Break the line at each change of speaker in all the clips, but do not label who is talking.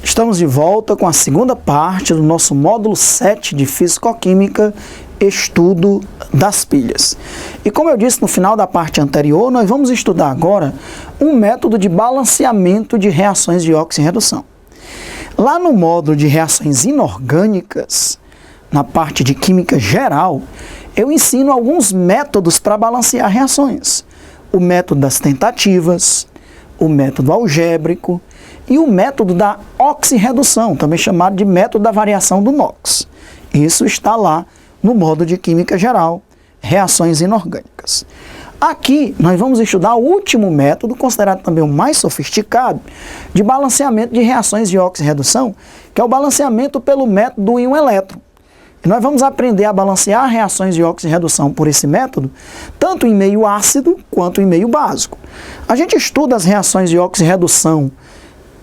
Estamos de volta com a segunda parte do nosso módulo 7 de Físico-Química, estudo das pilhas. E como eu disse no final da parte anterior, nós vamos estudar agora um método de balanceamento de reações de oxirredução. Lá no módulo de reações inorgânicas, na parte de química geral, eu ensino alguns métodos para balancear reações. O método das tentativas, o método algébrico, e o método da oxirredução, também chamado de método da variação do NOx. Isso está lá no módulo de Química Geral, Reações Inorgânicas. Aqui nós vamos estudar o último método, considerado também o mais sofisticado, de balanceamento de reações de oxirredução, que é o balanceamento pelo método do íon elétron. E nós vamos aprender a balancear reações de oxirredução por esse método, tanto em meio ácido quanto em meio básico. A gente estuda as reações de oxirredução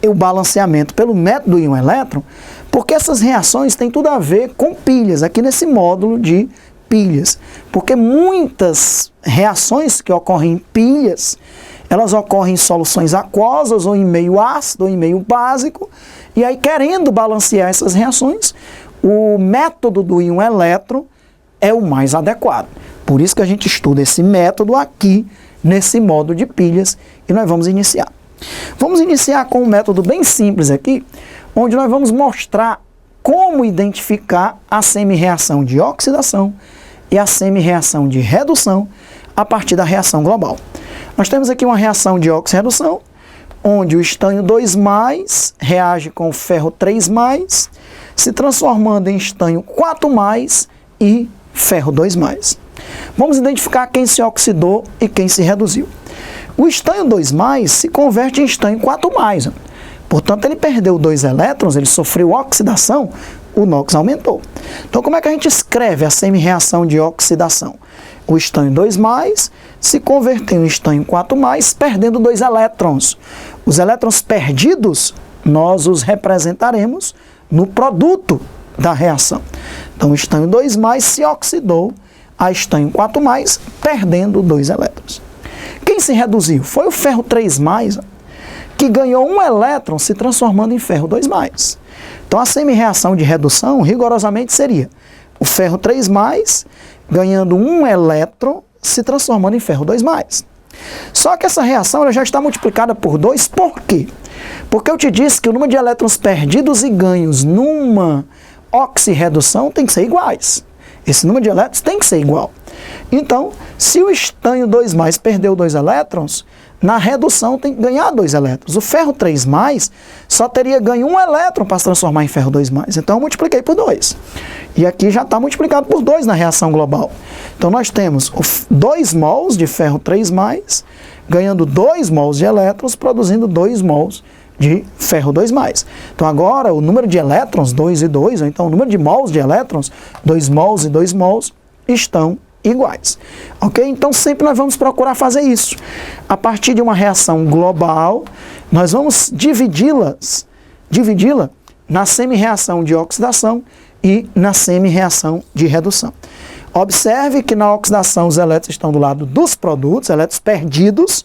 e o balanceamento pelo método do íon elétron, porque essas reações têm tudo a ver com pilhas, aqui nesse módulo de pilhas. Porque muitas reações que ocorrem em pilhas, elas ocorrem em soluções aquosas, ou em meio ácido, ou em meio básico, e aí querendo balancear essas reações, o método do íon elétron é o mais adequado. Por isso que a gente estuda esse método aqui, nesse módulo de pilhas, e nós vamos iniciar. Vamos iniciar com um método bem simples aqui, onde nós vamos mostrar como identificar a semi-reação de oxidação e a semi-reação de redução a partir da reação global. Nós temos aqui uma reação de oxirredução, onde o estanho 2+, reage com o ferro 3+, se transformando em estanho 4+, e ferro 2+. Vamos identificar quem se oxidou e quem se reduziu. O estanho 2+, se converte em estanho 4+. Portanto, ele perdeu 2 elétrons, ele sofreu oxidação, o NOx aumentou. Então, como é que a gente escreve a semi-reação de oxidação? O estanho 2+, se converteu em estanho 4+, perdendo 2 elétrons. Os elétrons perdidos, nós os representaremos no produto da reação. Então, o estanho 2+ se oxidou a estanho 4+, perdendo 2 elétrons. Quem se reduziu? Foi o ferro 3+, que ganhou 1 elétron se transformando em ferro 2+. Então, a semi-reação de redução, rigorosamente, seria o ferro 3+, ganhando 1 elétron se transformando em ferro 2+. Só que essa reação ela já está multiplicada por 2, por quê? Porque eu te disse que o número de elétrons perdidos e ganhos numa oxirredução tem que ser iguais. Esse número de elétrons tem que ser igual. Então, se o estanho 2+ perdeu 2 elétrons, na redução tem que ganhar 2 elétrons. O ferro 3+ só teria ganho 1 elétron para se transformar em ferro 2+. Então, eu multipliquei por 2. E aqui já está multiplicado por 2 na reação global. Então, nós temos 2 mols de ferro 3+, ganhando 2 mols de elétrons, produzindo 2 mols de ferro 2+. Então, agora, o número de elétrons, 2 e 2, ou então o número de mols de elétrons, 2 mols e 2 mols, estão iguais. Ok? Então, sempre nós vamos procurar fazer isso. A partir de uma reação global, nós vamos dividi-la na semi-reação de oxidação e na semi-reação de redução. Observe que na oxidação os elétrons estão do lado dos produtos, elétrons perdidos,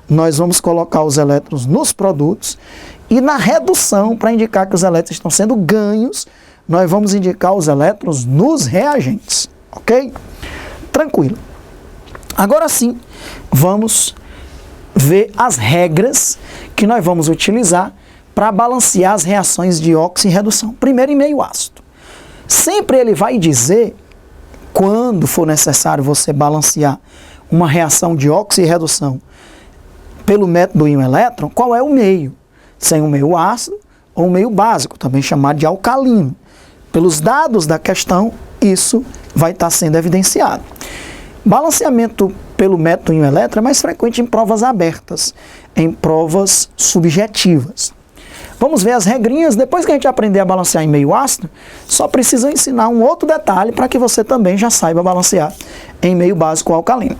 nós vamos colocar os elétrons nos produtos, e na redução, para indicar que os elétrons estão sendo ganhos, nós vamos indicar os elétrons nos reagentes. Ok? Tranquilo. Agora sim, vamos ver as regras que nós vamos utilizar para balancear as reações de oxirredução. Primeiro, em meio ácido. Sempre ele vai dizer, quando for necessário você balancear uma reação de oxirredução pelo método do íon elétron, qual é o meio? Se é um meio ácido ou um meio básico, também chamado de alcalino. Pelos dados da questão, isso vai estar sendo evidenciado. Balanceamento pelo método íon elétron é mais frequente em provas abertas, em provas subjetivas. Vamos ver as regrinhas. Depois que a gente aprender a balancear em meio ácido, só precisa ensinar um outro detalhe para que você também já saiba balancear em meio básico alcalino.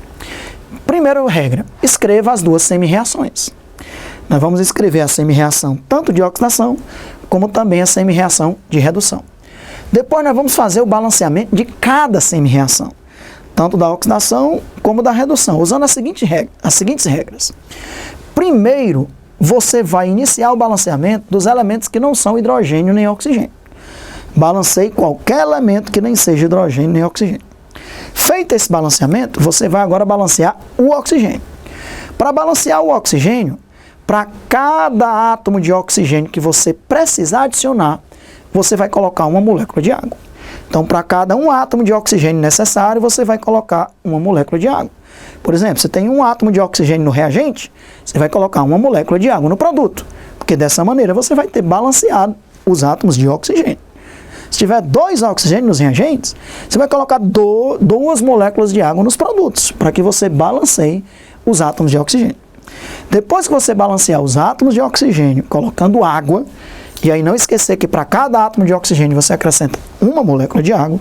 Primeira regra, escreva as duas semi-reações. Nós vamos escrever a semi-reação tanto de oxidação, como também a semi-reação de redução. Depois nós vamos fazer o balanceamento de cada semi-reação, tanto da oxidação como da redução, usando as seguintes regras. Primeiro, você vai iniciar o balanceamento dos elementos que não são hidrogênio nem oxigênio. Balanceie qualquer elemento que nem seja hidrogênio nem oxigênio. Feito esse balanceamento, você vai agora balancear o oxigênio. Para balancear o oxigênio, para cada átomo de oxigênio que você precisar adicionar, você vai colocar uma molécula de água. Então, para cada um átomo de oxigênio necessário, você vai colocar uma molécula de água. Por exemplo, você tem um átomo de oxigênio no reagente, você vai colocar uma molécula de água no produto, porque dessa maneira você vai ter balanceado os átomos de oxigênio. Se tiver 2 oxigênios nos reagentes, você vai colocar 2 moléculas de água nos produtos, para que você balanceie os átomos de oxigênio. Depois que você balancear os átomos de oxigênio colocando água, e aí não esquecer que para cada átomo de oxigênio você acrescenta uma molécula de água,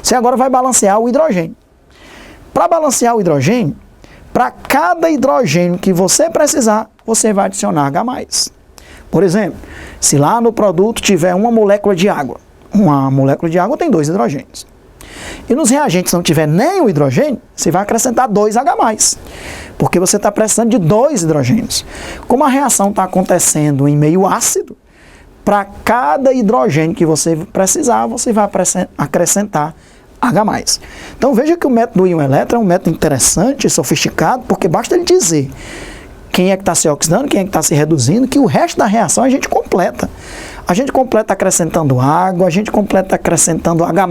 você agora vai balancear o hidrogênio. Para balancear o hidrogênio, para cada hidrogênio que você precisar, você vai adicionar H+. Por exemplo, se lá no produto tiver uma molécula de água tem 2 hidrogênios. E nos reagentes não tiver nem o hidrogênio, você vai acrescentar 2H+, porque você está precisando de 2 hidrogênios. Como a reação está acontecendo em meio ácido, para cada hidrogênio que você precisar, você vai acrescentar H+. Então veja que o método íon elétron é um método interessante e sofisticado, porque basta ele dizer quem é que está se oxidando, quem é que está se reduzindo, que o resto da reação a gente completa. A gente completa acrescentando água, a gente completa acrescentando H+,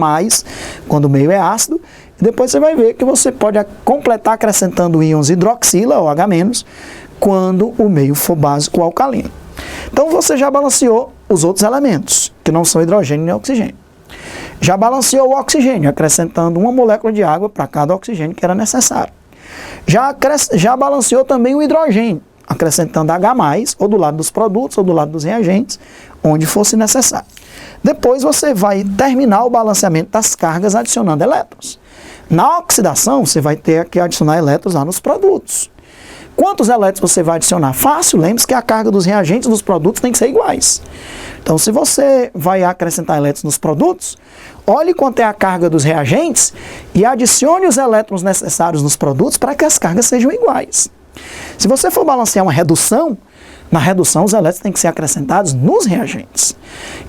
quando o meio é ácido, e depois você vai ver que você pode completar acrescentando íons hidroxila, ou H-, quando o meio for básico alcalino. Então você já balanceou os outros elementos, que não são hidrogênio nem oxigênio. Já balanceou o oxigênio, acrescentando uma molécula de água para cada oxigênio que era necessário. Já balanceou também o hidrogênio, acrescentando H+, ou do lado dos produtos, ou do lado dos reagentes, onde fosse necessário. Depois você vai terminar o balanceamento das cargas adicionando elétrons. Na oxidação, você vai ter que adicionar elétrons lá nos produtos. Quantos elétrons você vai adicionar? Fácil, lembre-se que a carga dos reagentes dos produtos tem que ser iguais. Então, se você vai acrescentar elétrons nos produtos, olhe quanto é a carga dos reagentes e adicione os elétrons necessários nos produtos para que as cargas sejam iguais. Se você for balancear uma redução, na redução os elétrons têm que ser acrescentados nos reagentes.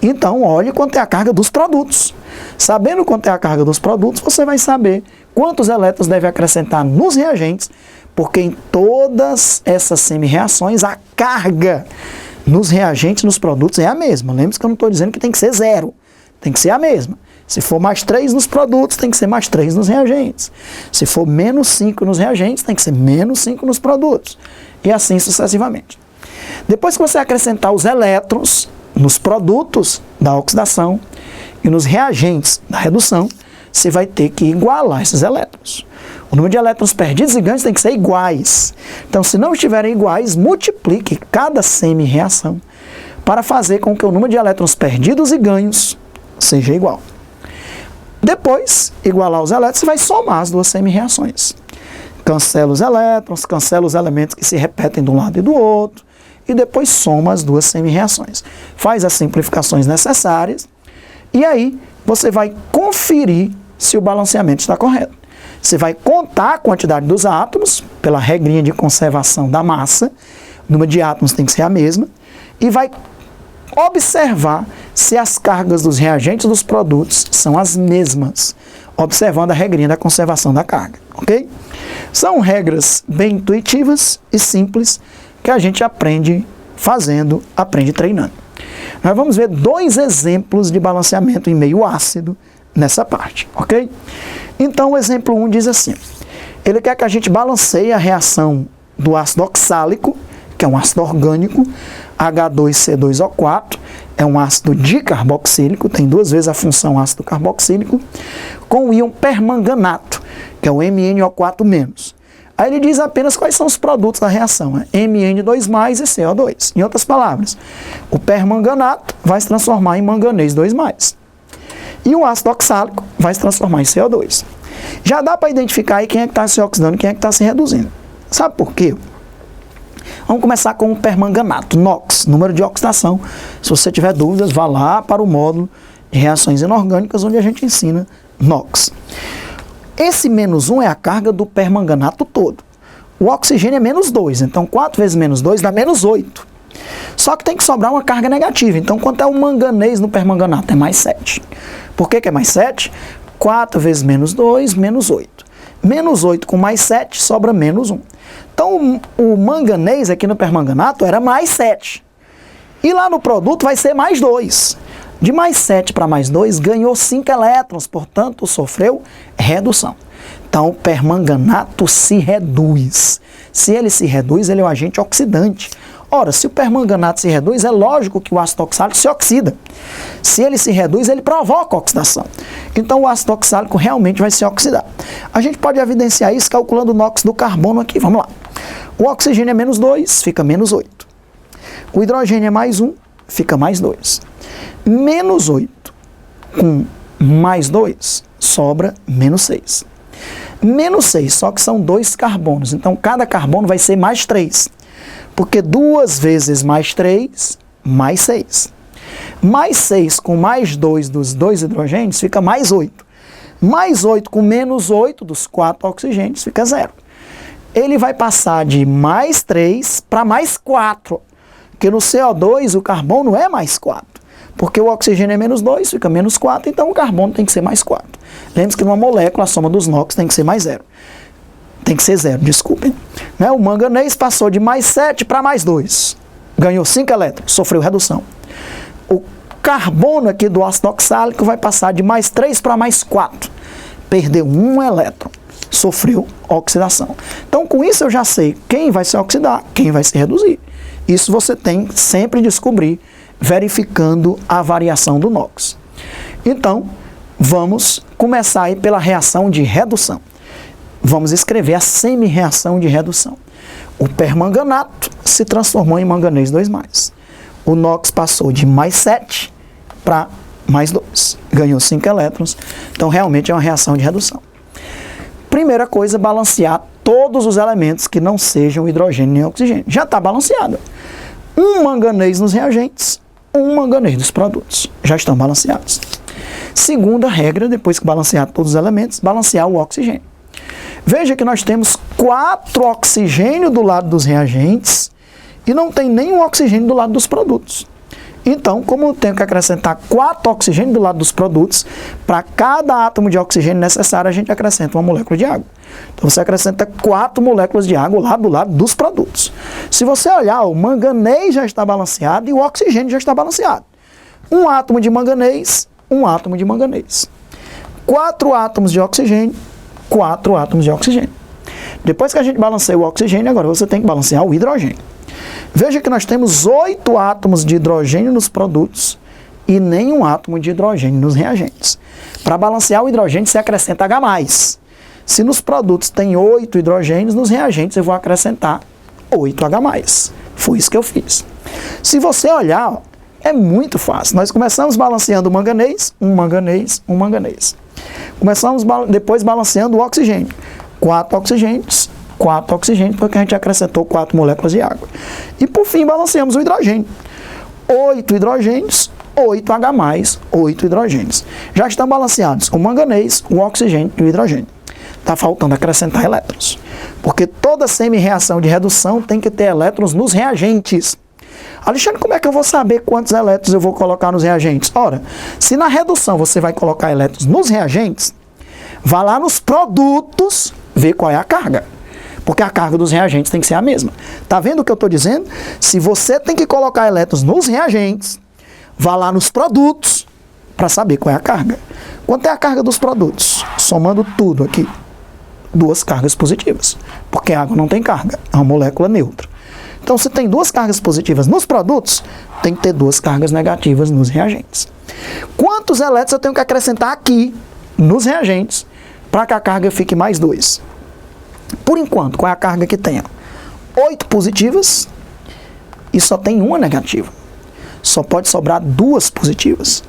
Então, olhe quanto é a carga dos produtos. Sabendo quanto é a carga dos produtos, você vai saber quantos elétrons deve acrescentar nos reagentes, porque em todas essas semi-reações a carga nos reagentes, nos produtos é a mesma. Lembre-se que eu não estou dizendo que tem que ser 0, tem que ser a mesma. Se for mais 3 nos produtos, tem que ser mais 3 nos reagentes. Se for menos 5 nos reagentes, tem que ser menos 5 nos produtos. E assim sucessivamente. Depois que você acrescentar os elétrons nos produtos da oxidação e nos reagentes da redução, você vai ter que igualar esses elétrons. O número de elétrons perdidos e ganhos tem que ser iguais. Então, se não estiverem iguais, multiplique cada semi-reação para fazer com que o número de elétrons perdidos e ganhos seja igual. Depois, igualar os elétrons, você vai somar as duas semi-reações. Cancela os elétrons, cancela os elementos que se repetem de um lado e do outro, e depois soma as duas semi-reações. Faz as simplificações necessárias, e aí você vai conferir se o balanceamento está correto. Você vai contar a quantidade dos átomos, pela regrinha de conservação da massa, o número de átomos tem que ser a mesma, e vai observar se as cargas dos reagentes dos produtos são as mesmas, observando a regrinha da conservação da carga, ok? São regras bem intuitivas e simples que a gente aprende fazendo, aprende treinando. Nós vamos ver 2 exemplos de balanceamento em meio ácido nessa parte, ok? Então o exemplo 1 diz assim, ele quer que a gente balanceie a reação do ácido oxálico, que é um ácido orgânico, H2C2O4, é um ácido dicarboxílico, tem 2 vezes a função ácido carboxílico, com o íon permanganato, que é o MnO4-. Aí ele diz apenas quais são os produtos da reação, né? Mn2+ e CO2. Em outras palavras, o permanganato vai se transformar em manganês 2+. E o ácido oxálico vai se transformar em CO2. Já dá para identificar aí quem é que está se oxidando e quem é que está se reduzindo. Sabe por quê? Vamos começar com o permanganato, NOx, número de oxidação. Se você tiver dúvidas, vá lá para o módulo de reações inorgânicas, onde a gente ensina NOx. Esse -1 é a carga do permanganato todo. O oxigênio é -2, então 4 vezes -2 dá -8. Só que tem que sobrar uma carga negativa. Então, quanto é o manganês no permanganato? É +7. Por que é +7? 4 vezes -2, -8. -8 com +7 sobra -1. Então, o manganês aqui no permanganato era +7. E lá no produto vai ser +2. De +7 para +2 ganhou 5 elétrons, portanto, sofreu redução. Então, o permanganato se reduz. Se ele se reduz, ele é um agente oxidante. Ora, se o permanganato se reduz, é lógico que o ácido oxálico se oxida. Se ele se reduz, ele provoca oxidação. Então, o ácido oxálico realmente vai se oxidar. A gente pode evidenciar isso calculando o NOx do carbono aqui. Vamos lá. O oxigênio é -2, fica -8. O hidrogênio é +1, fica +2. -8 com +2 sobra -6. -6, só que são 2 carbonos. Então, cada carbono vai ser +3. Porque 2 vezes +3, +6. +6 com +2 dos 2 hidrogênios fica +8. +8 com -8 dos 4 oxigênios fica 0. Ele vai passar de +3 para +4. Porque no CO2 o carbono é +4. Porque o oxigênio é -2, fica -4, então o carbono tem que ser +4. Lembre-se que numa molécula a soma dos NOx tem que ser +0. Tem que ser 0, desculpem. Né? O manganês passou de +7 para +2. Ganhou 5 elétrons, sofreu redução. O carbono aqui do ácido oxálico vai passar de +3 para +4. Perdeu 1 elétron, sofreu oxidação. Então, com isso eu já sei quem vai se oxidar, quem vai se reduzir. Isso você tem que sempre descobrir, verificando a variação do NOx. Então, vamos começar aí pela reação de redução. Vamos escrever a semi-reação de redução. O permanganato se transformou em manganês 2+. O NOx passou de +7 para +2. Ganhou 5 elétrons. Então, realmente é uma reação de redução. Primeira coisa, balancear todos os elementos que não sejam hidrogênio nem oxigênio. Já está balanceado. Um manganês nos reagentes, um manganês nos produtos. Já estão balanceados. Segunda regra, depois que balancear todos os elementos, balancear o oxigênio. Veja que nós temos 4 oxigênios do lado dos reagentes e não tem nenhum oxigênio do lado dos produtos. Então, como eu tenho que acrescentar 4 oxigênios do lado dos produtos, para cada átomo de oxigênio necessário, a gente acrescenta uma molécula de água. Então, você acrescenta 4 moléculas de água lá do lado dos produtos. Se você olhar, o manganês já está balanceado e o oxigênio já está balanceado. Um átomo de manganês, um átomo de manganês. 4 átomos de oxigênio, 4 átomos de oxigênio. Depois que a gente balanceia o oxigênio, agora você tem que balancear o hidrogênio. Veja que nós temos 8 átomos de hidrogênio nos produtos e nenhum átomo de hidrogênio nos reagentes. Para balancear o hidrogênio, você acrescenta H+. Se nos produtos tem 8 hidrogênios, nos reagentes eu vou acrescentar 8H+. Foi isso que eu fiz. Se você olhar, ó, é muito fácil. Nós começamos balanceando o manganês, um manganês, um manganês. Começamos depois balanceando o oxigênio. 4 oxigênios, 4 oxigênios, porque a gente acrescentou 4 moléculas de água. E por fim balanceamos o hidrogênio. 8 hidrogênios, 8H+, 8 hidrogênios. Já estão balanceados o manganês, o oxigênio e o hidrogênio. Está faltando acrescentar elétrons. Porque toda semi-reação de redução tem que ter elétrons nos reagentes. Alexandre, como é que eu vou saber quantos elétrons eu vou colocar nos reagentes? Ora, se na redução você vai colocar elétrons nos reagentes, vá lá nos produtos, ver qual é a carga. Porque a carga dos reagentes tem que ser a mesma. Está vendo o que eu estou dizendo? Se você tem que colocar elétrons nos reagentes, vá lá nos produtos para saber qual é a carga. Quanto é a carga dos produtos? Somando tudo aqui, 2 cargas positivas. Porque a água não tem carga, é uma molécula neutra. Então, se tem 2 cargas positivas nos produtos, tem que ter 2 cargas negativas nos reagentes. Quantos elétrons eu tenho que acrescentar aqui nos reagentes para que a carga fique +2? Por enquanto, qual é a carga que tem? 8 positivas e só tem uma negativa. Só pode sobrar 2 positivas.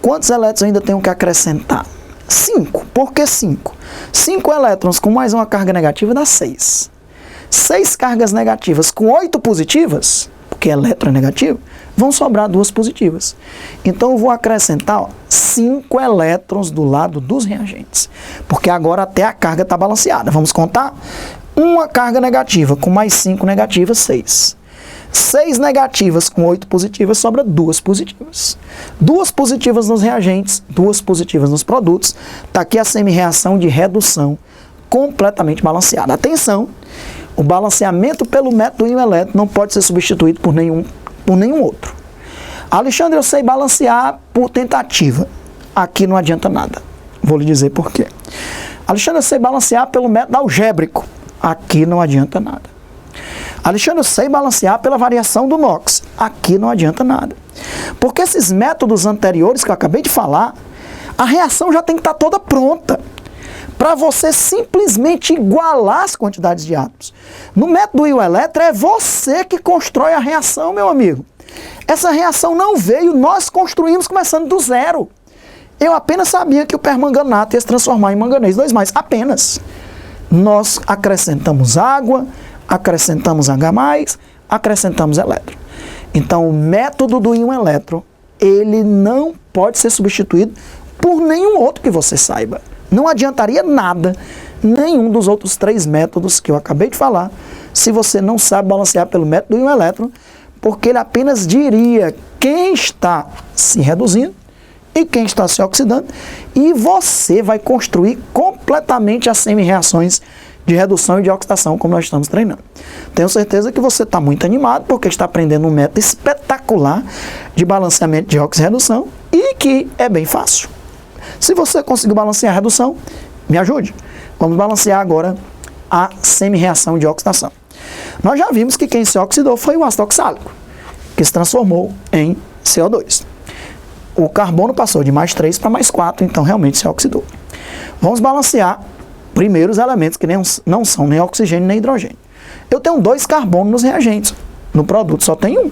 Quantos elétrons eu ainda tenho que acrescentar? 5. Por que 5? 5 elétrons com mais uma carga negativa dá 6. 6 cargas negativas com 8 positivas, porque elétron é negativo, vão sobrar 2 positivas. Então eu vou acrescentar 5 elétrons do lado dos reagentes, porque agora até a carga está balanceada. Vamos contar? Uma carga negativa com mais 5 negativas, 6. 6 negativas com 8 positivas, sobra 2 positivas. 2 positivas nos reagentes, 2 positivas nos produtos. Está aqui a semi-reação de redução completamente balanceada. Atenção, o balanceamento pelo método íon elétron não pode ser substituído por nenhum outro. Alexandre, eu sei balancear por tentativa. Aqui não adianta nada. Vou lhe dizer por quê. Alexandre, eu sei balancear pelo método algébrico. Aqui não adianta nada. Alexandre, eu sei balancear pela variação do Knox. Aqui não adianta nada. Porque esses métodos anteriores que eu acabei de falar, a reação já tem que estar toda pronta para você simplesmente igualar as quantidades de átomos. No método íon elétron é você que constrói a reação, meu amigo. Essa reação não veio, nós construímos começando do zero. Eu apenas sabia que o permanganato ia se transformar em manganês 2+, apenas. Nós acrescentamos água, acrescentamos H+, acrescentamos elétron. Então, o método do íon elétron, ele não pode ser substituído por nenhum outro que você saiba. Não adiantaria nada, nenhum dos outros 3 métodos que eu acabei de falar, se você não sabe balancear pelo método do íon elétron, porque ele apenas diria quem está se reduzindo e quem está se oxidando, e você vai construir completamente as semi-reações de redução e de oxidação, como nós estamos treinando. Tenho certeza que você está muito animado, porque está aprendendo um método espetacular de balanceamento de óxido e redução, e que é bem fácil. Se você conseguiu balancear a redução, me ajude. Vamos balancear agora a semi-reação de oxidação. Nós já vimos que quem se oxidou foi o ácido oxálico, que se transformou em CO2. O carbono passou de +3 para +4, então realmente se oxidou. Vamos balancear primeiro os elementos que não são nem oxigênio nem hidrogênio. Eu tenho 2 carbonos nos reagentes. No produto só tem 1.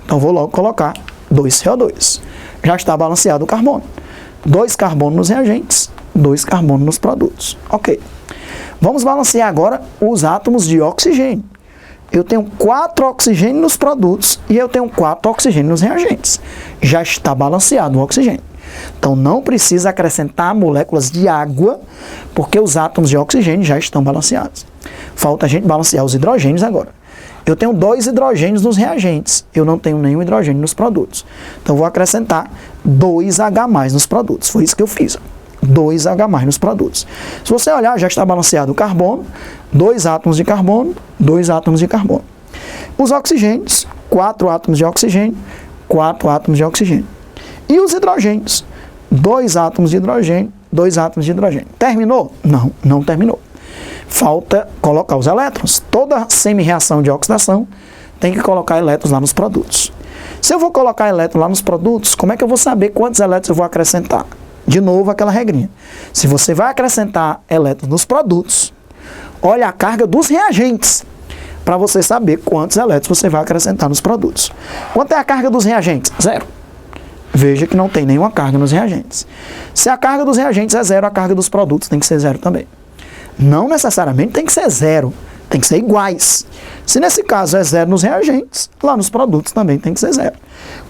Então vou logo colocar 2 CO2. Já está balanceado o carbono. 2 carbonos nos reagentes, 2 carbonos nos produtos. Ok. Vamos balancear agora os átomos de oxigênio. Eu tenho 4 oxigênios nos produtos e eu tenho 4 oxigênios nos reagentes. Já está balanceado o oxigênio. Então não precisa acrescentar moléculas de água, porque os átomos de oxigênio já estão balanceados. Falta a gente balancear os hidrogênios agora. Eu tenho 2 hidrogênios nos reagentes, eu não tenho nenhum hidrogênio nos produtos. Então vou acrescentar 2H+ nos produtos. Foi isso que eu fiz. 2H+ nos produtos. Se você olhar, já está balanceado o carbono, 2 átomos de carbono, 2 átomos de carbono. Os oxigênios, 4 átomos de oxigênio, 4 átomos de oxigênio. E os hidrogênios, 2 átomos de hidrogênio, 2 átomos de hidrogênio. Terminou? Não, não terminou. Falta colocar os elétrons. Toda semi-reação de oxidação tem que colocar elétrons lá nos produtos. Se eu vou colocar elétrons lá nos produtos, como é que eu vou saber quantos elétrons eu vou acrescentar? De novo, aquela regrinha. Se você vai acrescentar elétrons nos produtos, olha a carga dos reagentes, para você saber quantos elétrons você vai acrescentar nos produtos. Quanto é a carga dos reagentes? 0. Veja que não tem nenhuma carga nos reagentes. Se a carga dos reagentes é 0, a carga dos produtos tem que ser 0 também. Não necessariamente tem que ser 0, tem que ser iguais. Se nesse caso é 0 nos reagentes, lá nos produtos também tem que ser 0.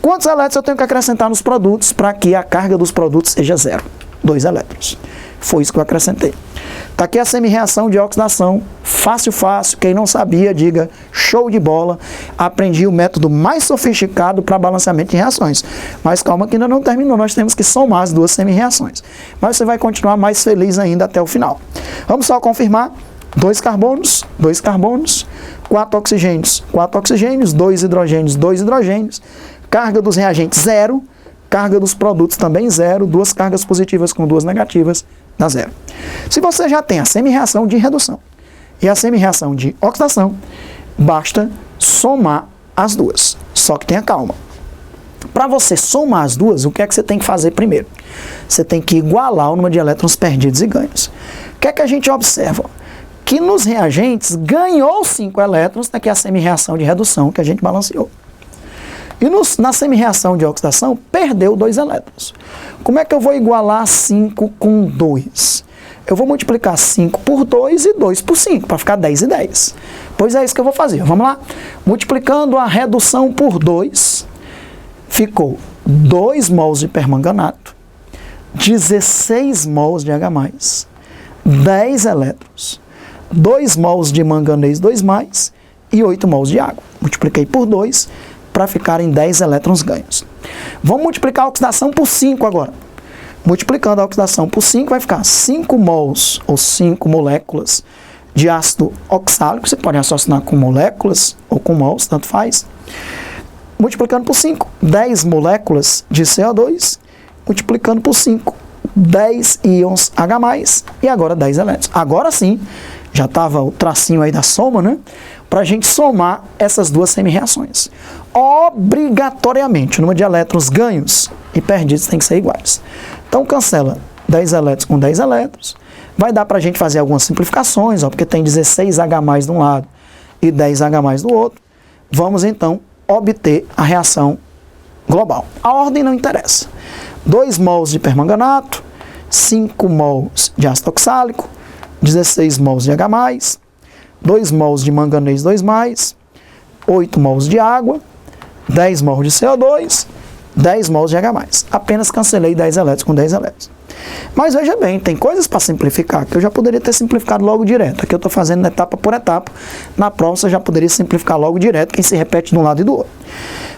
Quantos elétrons eu tenho que acrescentar nos produtos para que a carga dos produtos seja 0? 2 elétrons. Foi isso que eu acrescentei. Está aqui a semi-reação de oxidação. Fácil, fácil. Quem não sabia, diga show de bola. Aprendi o método mais sofisticado para balanceamento de reações. Mas calma que ainda não terminou. Nós temos que somar as 2 semi-reações. Mas você vai continuar mais feliz ainda até o final. Vamos só confirmar. 2 carbonos, 2 carbonos. 4 oxigênios, 4 oxigênios. 2 hidrogênios, 2 hidrogênios. Carga dos reagentes, 0. Carga dos produtos também 0. 2 cargas positivas com 2 negativas, dá 0. Se você já tem a semi-reação de redução e a semi-reação de oxidação, basta somar as 2. Só que tenha calma. Para você somar as 2, o que é que você tem que fazer primeiro? Você tem que igualar o número de elétrons perdidos e ganhos. O que é que a gente observa? Que nos reagentes ganhou 5 elétrons, daqui a semi-reação de redução que a gente balanceou. E na semi-reação de oxidação, perdeu 2 elétrons. Como é que eu vou igualar 5 com 2? Eu vou multiplicar 5 por 2 e 2 por 5, para ficar 10 e 10. Pois é isso que eu vou fazer. Vamos lá? Multiplicando a redução por 2, ficou 2 mols de permanganato, 16 mols de H+, 10 elétrons, 2 mols de manganês 2+, e 8 mols de água. Multipliquei por 2 para ficarem 10 elétrons ganhos. Vamos multiplicar a oxidação por 5 agora. Multiplicando a oxidação por 5 vai ficar 5 mols ou 5 moléculas de ácido oxálico. Você pode raciocinar com moléculas ou com mols, tanto faz. Multiplicando por 5, 10 moléculas de CO2. Multiplicando por 5, 10 íons H+, e agora 10 elétrons. Agora sim, já estava o tracinho aí da soma, né? Para a gente somar essas duas semi-reações. Obrigatoriamente, o número de elétrons ganhos e perdidos tem que ser iguais. Então, cancela 10 elétrons com 10 elétrons. Vai dar para a gente fazer algumas simplificações, ó, porque tem 16 H+ de um lado e 10 H+ do outro. Vamos, então, obter a reação global. A ordem não interessa. 2 mols de permanganato, 5 mols de ácido oxálico, 16 mols de H+, 2 mols de manganês 2+, 8 mols de água, 10 mols de CO2, 10 mols de H+. Apenas cancelei 10 elétrons com 10 elétrons. Mas veja bem, tem coisas para simplificar, que eu já poderia ter simplificado logo direto. Aqui eu estou fazendo etapa por etapa. Na prova você já poderia simplificar logo direto, quem se repete de um lado e do outro.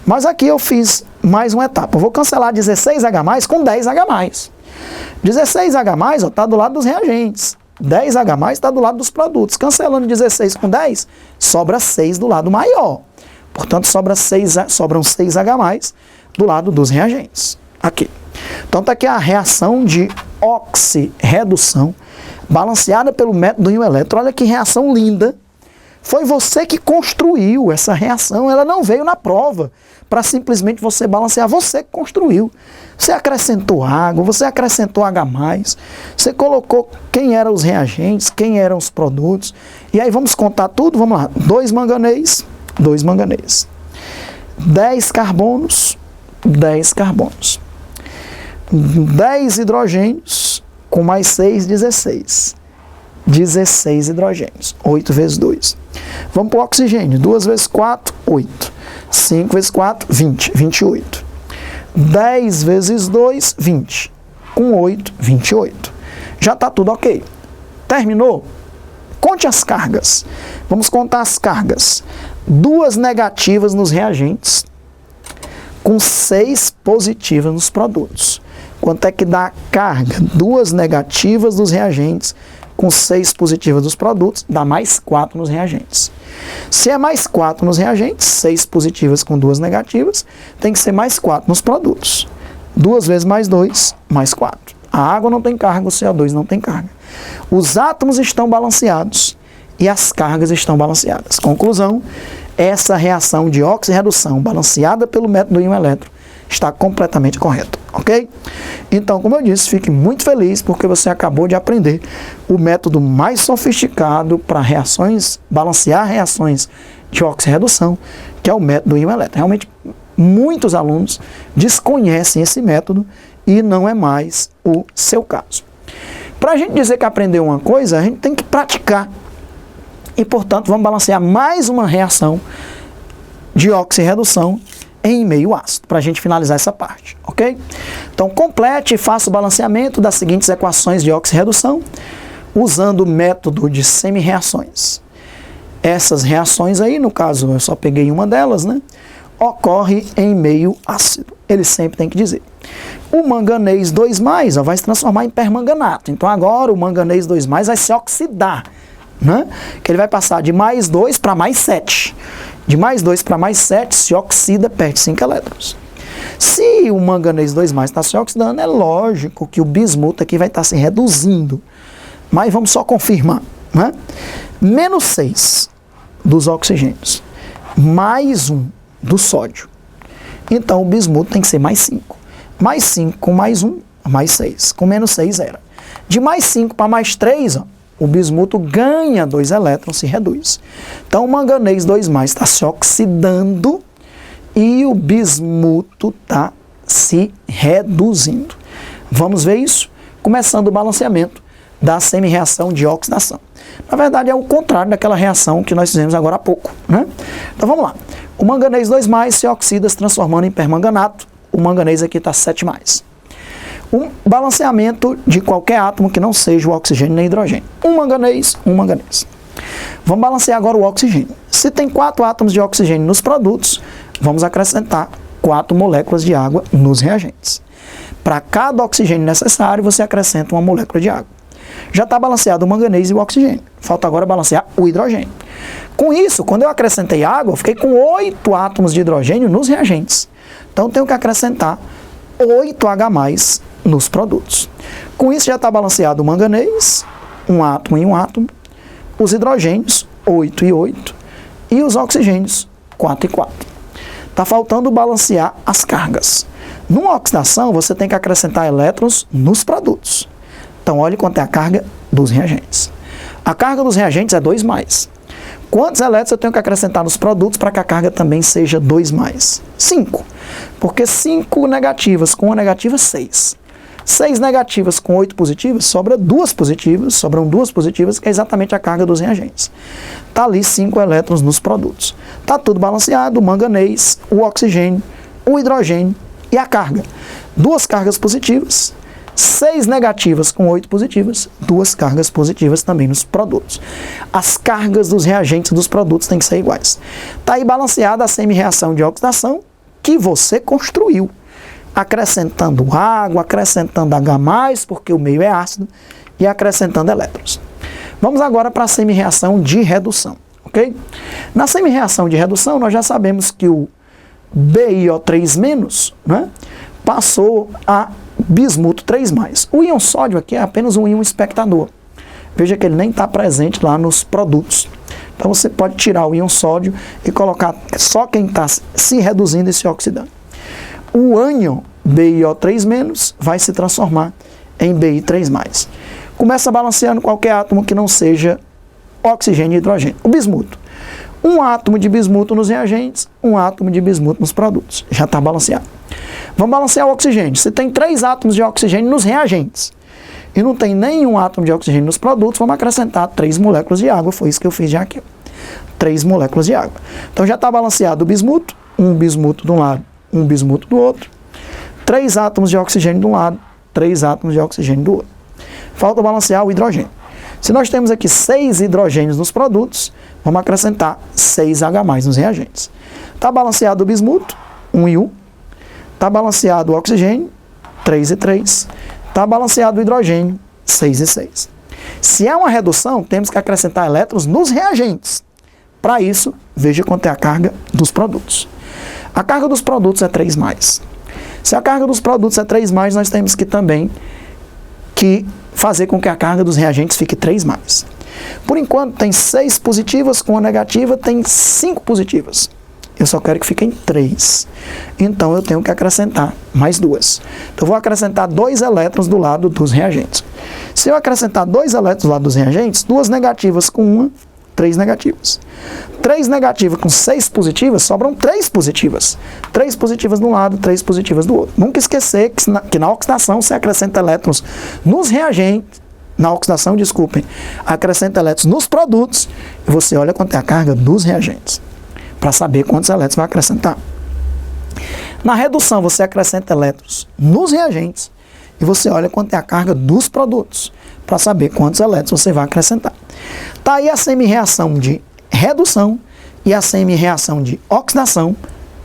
Mas aqui eu fiz mais uma etapa. Eu vou cancelar 16H+ com 10H+. 16H+ está do lado dos reagentes. 10H+ está do lado dos produtos. Cancelando 16 com 10, sobra 6 do lado maior. Portanto, sobram 6H+ do lado dos reagentes. Aqui. Então, está aqui a reação de oxirredução, balanceada pelo método do íon elétron. Olha que reação linda. Foi você que construiu essa reação, ela não veio na prova para simplesmente você balancear, você que construiu. Você acrescentou água, você acrescentou H+, você colocou quem eram os reagentes, quem eram os produtos. E aí vamos contar tudo, vamos lá. 2 manganês, 2 manganês. 10 carbonos, 10 carbonos. 10 hidrogênios, com mais 6, 16. 16 hidrogênios, 8 vezes 2. Vamos para o oxigênio, 2 vezes 4, 8. 5 vezes 4, 20, 28. 10 vezes 2, 20. Com 8, 28. Já está tudo ok. Terminou? Conte as cargas. Vamos contar as cargas. 2 negativas nos reagentes, com 6 positivas nos produtos. Quanto é que dá a carga? 2 negativas dos reagentes, com 6 positivas dos produtos, dá mais 4 nos reagentes. Se é mais 4 nos reagentes, 6 positivas com 2 negativas, tem que ser mais 4 nos produtos. 2 vezes mais 2, mais 4. A água não tem carga, o CO2 não tem carga. Os átomos estão balanceados e as cargas estão balanceadas. Conclusão, essa reação de oxirredução balanceada pelo método do íon elétron está completamente correto, ok? Então, como eu disse, fique muito feliz porque você acabou de aprender o método mais sofisticado para reações, balancear reações de oxirredução, que é o método do íon elétron. Realmente, muitos alunos desconhecem esse método e não é mais o seu caso. Para a gente dizer que aprendeu uma coisa, a gente tem que praticar. E, portanto, vamos balancear mais uma reação de oxirredução em meio ácido, para a gente finalizar essa parte, ok? Então, complete e faça o balanceamento das seguintes equações de oxirredução, usando o método de semi-reações. Essas reações aí, no caso, eu só peguei uma delas, né? Ocorre em meio ácido. Ele sempre tem que dizer. O manganês 2+, ó, vai se transformar em permanganato. Então, agora o manganês 2+ vai se oxidar, né? Que ele vai passar de mais 2 para mais 7. De mais 2 para mais 7, se oxida, perde 5 elétrons. Se o manganês 2+ está se oxidando, é lógico que o bismuto aqui vai estar se reduzindo. Mas vamos só confirmar, né? Menos 6 dos oxigênios, mais 1 do sódio. Então o bismuto tem que ser mais 5. Mais 5 com mais 1, mais 6. Com menos 6 era. De mais 5 para mais 3, ó, o bismuto ganha 2 elétrons, se reduz. Então, o manganês 2+ está se oxidando e o bismuto está se reduzindo. Vamos ver isso? Começando o balanceamento da semi-reação de oxidação. Na verdade, é o contrário daquela reação que nós fizemos agora há pouco, né? Então vamos lá. O manganês 2+, se oxida se transformando em permanganato. O manganês aqui está 7+. Um balanceamento de qualquer átomo que não seja o oxigênio nem hidrogênio. Um manganês. Vamos balancear agora o oxigênio. Se tem 4 átomos de oxigênio nos produtos, vamos acrescentar 4 moléculas de água nos reagentes. Para cada oxigênio necessário, você acrescenta uma molécula de água. Já está balanceado o manganês e o oxigênio. Falta agora balancear o hidrogênio. Com isso, quando eu acrescentei água, eu fiquei com 8 átomos de hidrogênio nos reagentes. Então, tenho que acrescentar 8H+ nos produtos. Com isso, já está balanceado o manganês, um átomo e um átomo, os hidrogênios, 8 e 8, e os oxigênios, 4 e 4. Está faltando balancear as cargas. Numa oxidação, você tem que acrescentar elétrons nos produtos. Então, olhe quanto é a carga dos reagentes. A carga dos reagentes é 2+. Quantos elétrons eu tenho que acrescentar nos produtos para que a carga também seja 2+? 5. Porque 5 negativas com 1 negativa, 6. 6 negativas com 8 positivas, sobram 2 positivas, que é exatamente a carga dos reagentes. Está ali 5 elétrons nos produtos. Está tudo balanceado, o manganês, o oxigênio, o hidrogênio e a carga. 2 cargas positivas, 6 negativas com 8 positivas, 2 cargas positivas também nos produtos. As cargas dos reagentes dos produtos têm que ser iguais. Está aí balanceada a semi-reação de oxidação que você construiu, acrescentando água, acrescentando H+, porque o meio é ácido, e acrescentando elétrons. Vamos agora para a semi-reação de redução, ok? Na semi-reação de redução, nós já sabemos que o BiO3-, né, passou a bismuto 3+. O íon sódio aqui é apenas um íon espectador. Veja que ele nem está presente lá nos produtos. Então você pode tirar o íon sódio e colocar só quem está se reduzindo e se oxidando. O ânion BiO3- vai se transformar em Bi3+. Começa balanceando qualquer átomo que não seja oxigênio e hidrogênio. O bismuto. Um átomo de bismuto nos reagentes, um átomo de bismuto nos produtos. Já está balanceado. Vamos balancear o oxigênio. Se tem 3 átomos de oxigênio nos reagentes e não tem nenhum átomo de oxigênio nos produtos, vamos acrescentar 3 moléculas de água. Foi isso que eu fiz já aqui. 3 moléculas de água. Então já está balanceado o bismuto, um bismuto de um lado, um bismuto do outro. 3 átomos de oxigênio de um lado, 3 átomos de oxigênio do outro. Falta balancear o hidrogênio. Se nós temos aqui 6 hidrogênios nos produtos, vamos acrescentar 6H+ nos reagentes. Está balanceado o bismuto, 1 e 1. Está balanceado o oxigênio, 3 e 3. Está balanceado o hidrogênio, 6 e 6. Se é uma redução, temos que acrescentar elétrons nos reagentes. Para isso, veja quanto é a carga dos produtos. A carga dos produtos é 3+. Se a carga dos produtos é 3+, nós temos que também fazer com que a carga dos reagentes fique 3+. Por enquanto, tem 6 positivas, com a negativa tem 5 positivas. Eu só quero que fiquem 3. Então, eu tenho que acrescentar mais 2. Então, eu vou acrescentar 2 elétrons do lado dos reagentes. Se eu acrescentar 2 elétrons do lado dos reagentes, 2 negativas com 1, 3 negativas. 3 negativas com 6 positivas, sobram 3 positivas. 3 positivas de um lado, 3 positivas do outro. Nunca esquecer que na oxidação você acrescenta elétrons nos reagentes, acrescenta elétrons nos produtos, e você olha quanto é a carga dos reagentes, para saber quantos elétrons vai acrescentar. Na redução, você acrescenta elétrons nos reagentes, e você olha quanto é a carga dos produtos, para saber quantos elétrons você vai acrescentar. Está aí a semi-reação de redução e a semi-reação de oxidação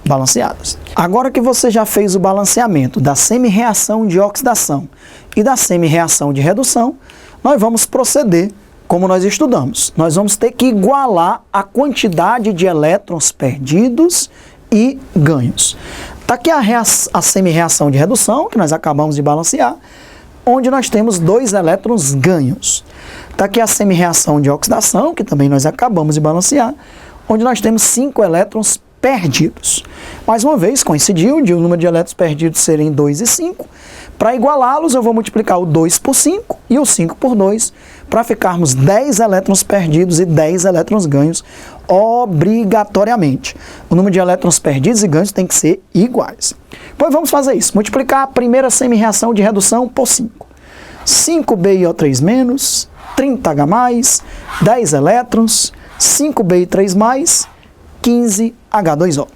balanceadas. Agora que você já fez o balanceamento da semi-reação de oxidação e da semi-reação de redução, nós vamos proceder como nós estudamos. Nós vamos ter que igualar a quantidade de elétrons perdidos e ganhos. Está aqui a semi-reação de redução, que nós acabamos de balancear, onde nós temos 2 elétrons ganhos. Está aqui a semi-reação de oxidação, que também nós acabamos de balancear, onde nós temos 5 elétrons perdidos. Mais uma vez, coincidiu de o número de elétrons perdidos serem 2 e 5, Para igualá-los, eu vou multiplicar o 2 por 5 e o 5 por 2, para ficarmos 10 elétrons perdidos e 10 elétrons ganhos obrigatoriamente. O número de elétrons perdidos e ganhos tem que ser iguais. Pois vamos fazer isso. Multiplicar a primeira semi-reação de redução por 5. 5BiO3-, 30H+, 10 elétrons, 5Bi3+, 15H2O.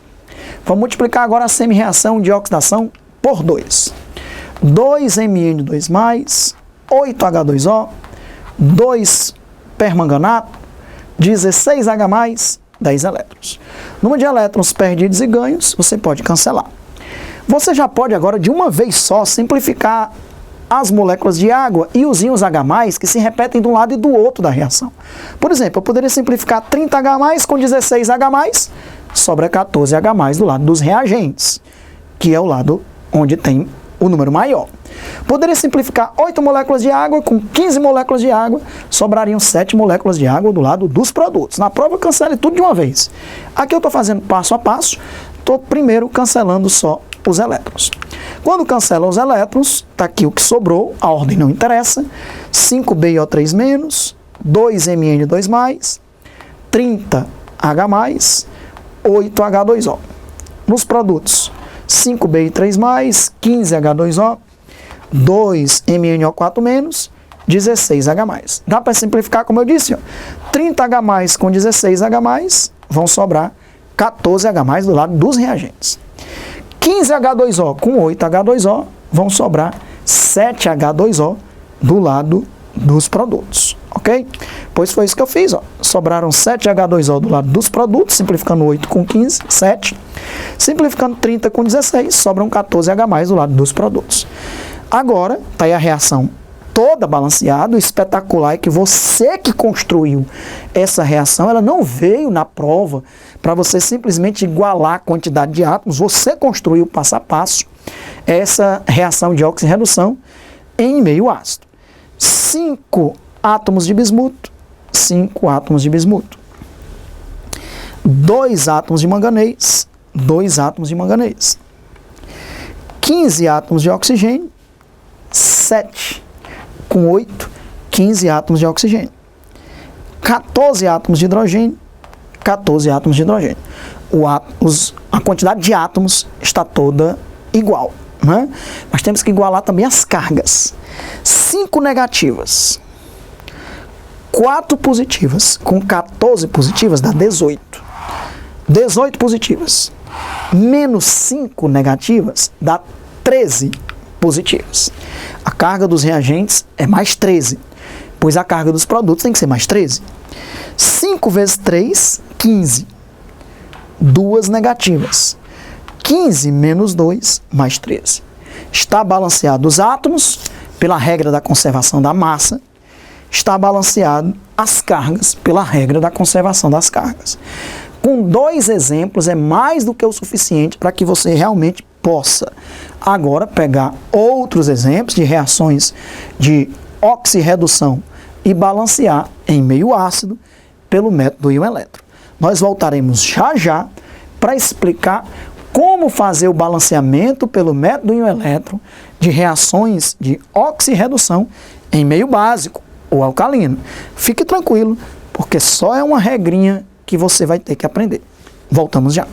Vamos multiplicar agora a semi-reação de oxidação por 2. 2Mn2+, 8H2O, 2 permanganato, 16H+, 10 elétrons. Número de elétrons perdidos e ganhos, você pode cancelar. Você já pode agora, de uma vez só, simplificar as moléculas de água e os íons H+, que se repetem de um lado e do outro da reação. Por exemplo, eu poderia simplificar 30H+ com 16H+, sobra 14H+ do lado dos reagentes, que é o lado onde tem o número maior. Poderia simplificar 8 moléculas de água com 15 moléculas de água, sobrariam 7 moléculas de água do lado dos produtos. Na prova, cancele tudo de uma vez. Aqui eu estou fazendo passo a passo, estou primeiro cancelando só os elétrons. Quando cancela os elétrons, está aqui o que sobrou, a ordem não interessa, 5BiO3-, 2Mn2+, 30H+, 8H2O. Nos produtos, 5Bi3+, 15H2O, 2MnO4-, 16H+. Dá para simplificar, como eu disse, ó, 30H+ com 16H+, vão sobrar 14H+ do lado dos reagentes. 15H2O com 8H2O, vão sobrar 7H2O do lado dos produtos, ok? Pois foi isso que eu fiz, ó. Sobraram 7H2O do lado dos produtos, simplificando 8 com 15, 7. Simplificando 30 com 16, sobram 14H+ do lado dos produtos. Agora, está aí a reação toda balanceada, o espetacular é que você que construiu essa reação, ela não veio na prova para você simplesmente igualar a quantidade de átomos, você construiu passo a passo essa reação de oxirredução em meio ácido. 5 átomos de bismuto, 5 átomos de bismuto. 2 átomos de manganês, 2 átomos de manganês. 15 átomos de oxigênio, 7 com 8, 15 átomos de oxigênio. 14 átomos de hidrogênio, 14 átomos de hidrogênio. A quantidade de átomos está toda igual, né? Mas temos que igualar também as cargas. 5 negativas, 4 positivas, com 14 positivas dá 18. 18 positivas, menos 5 negativas dá 13 positivas. A carga dos reagentes é mais 13, pois a carga dos produtos tem que ser mais 13. 5 vezes 3, 15. 2 negativas. 15 menos 2, mais 13. Está balanceado os átomos, pela regra da conservação da massa. Está balanceado as cargas, pela regra da conservação das cargas. Com 2 exemplos é mais do que o suficiente para que você realmente possa agora pegar outros exemplos de reações de oxirredução e balancear em meio ácido pelo método íon-elétron. Nós voltaremos já para explicar como fazer o balanceamento pelo método íon-elétron de reações de oxirredução em meio básico ou alcalino. Fique tranquilo, porque só é uma regrinha que você vai ter que aprender. Voltamos já.